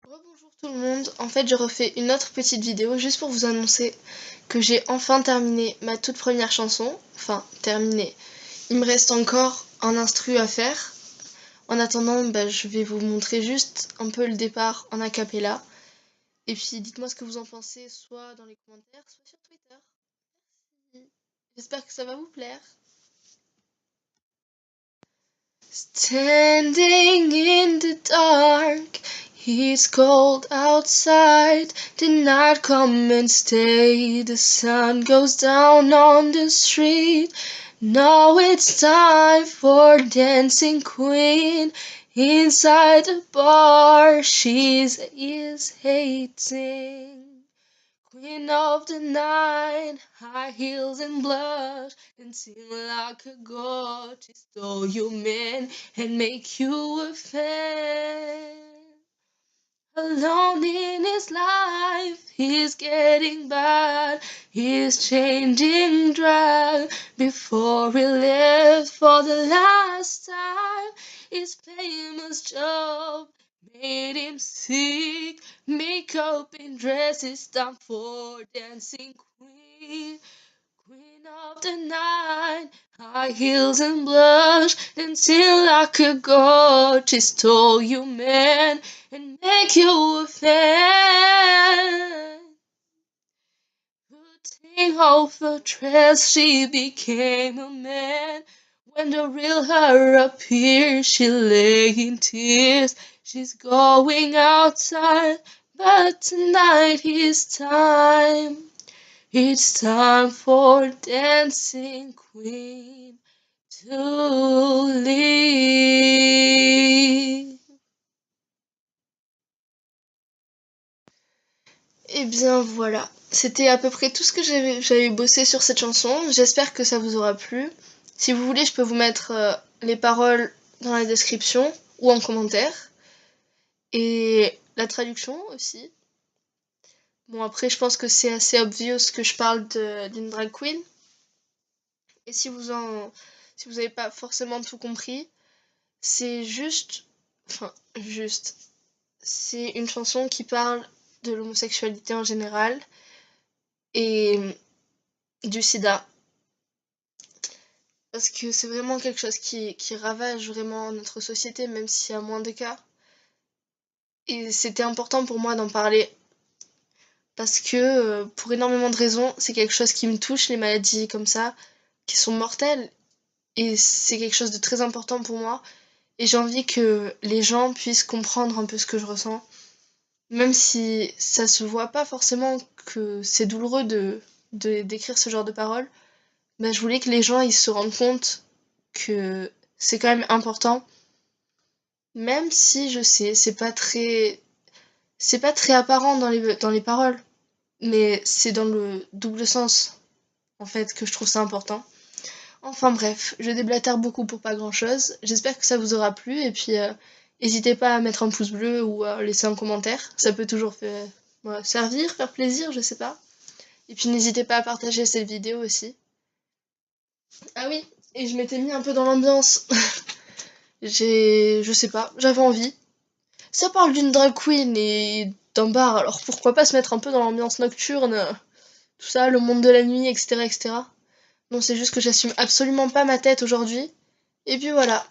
Rebonjour tout le monde, en fait je refais une autre petite vidéo juste pour vous annoncer que j'ai enfin terminé ma toute première chanson. Enfin, terminé. Il me reste encore un instru à faire. En attendant, je vais vous montrer juste un peu le départ en a cappella. Et puis dites-moi ce que vous en pensez, soit dans les commentaires, soit sur Twitter. Merci. J'espère que ça va vous plaire. Standing in the dark, it's cold outside. The night come and stay. The sun goes down on the street. Now it's time for dancing queen. Inside the bar, she is hating. Queen of the night, high heels and blush, dancing like a god. She stole your man and make you a fan. Alone in his life, he's getting bad. He's changing drag before he left for the last time. His famous job made him sick. Makeup and dresses, time for dancing queen. Queen of the night, high heels and blush, dancing like a god. She stole you, man, and make you a fan. Putting off a dress, she became a man. When the real her appears, she lay in tears. She's going outside, but tonight is time. It's time for dancing queen to leave. Et bien voilà, c'était à peu près tout ce que j'avais bossé sur cette chanson. J'espère que ça vous aura plu. Si vous voulez, je peux vous mettre les paroles dans la description ou en commentaire. Et la traduction aussi. Bon, après, je pense que c'est assez obvious que je parle d'une drag queen. Et si vous n'avez pas forcément tout compris, c'est c'est une chanson qui parle de l'homosexualité en général et du sida. Parce que c'est vraiment quelque chose qui ravage vraiment notre société, même s'il y a moins de cas. Et c'était important pour moi d'en parler. Parce que pour énormément de raisons, c'est quelque chose qui me touche, les maladies comme ça, qui sont mortelles. Et c'est quelque chose de très important pour moi. Et j'ai envie que les gens puissent comprendre un peu ce que je ressens. Même si ça se voit pas forcément que c'est douloureux d'écrire ce genre de paroles, je voulais que les gens ils se rendent compte que c'est quand même important. Même si je sais, c'est pas très apparent dans les paroles, mais c'est dans le double sens en fait que je trouve ça important. Enfin bref, je déblatère beaucoup pour pas grand chose. J'espère que ça vous aura plu et puis n'hésitez pas à mettre un pouce bleu ou à laisser un commentaire. Ça peut toujours servir, faire plaisir, je sais pas. Et puis n'hésitez pas à partager cette vidéo aussi. Ah oui, et je m'étais mis un peu dans l'ambiance. Je sais pas, j'avais envie. Ça parle d'une drag queen et d'un bar, alors pourquoi pas se mettre un peu dans l'ambiance nocturne, tout ça, le monde de la nuit, etc., etc. Non, c'est juste que j'assume absolument pas ma tête aujourd'hui. Et puis voilà.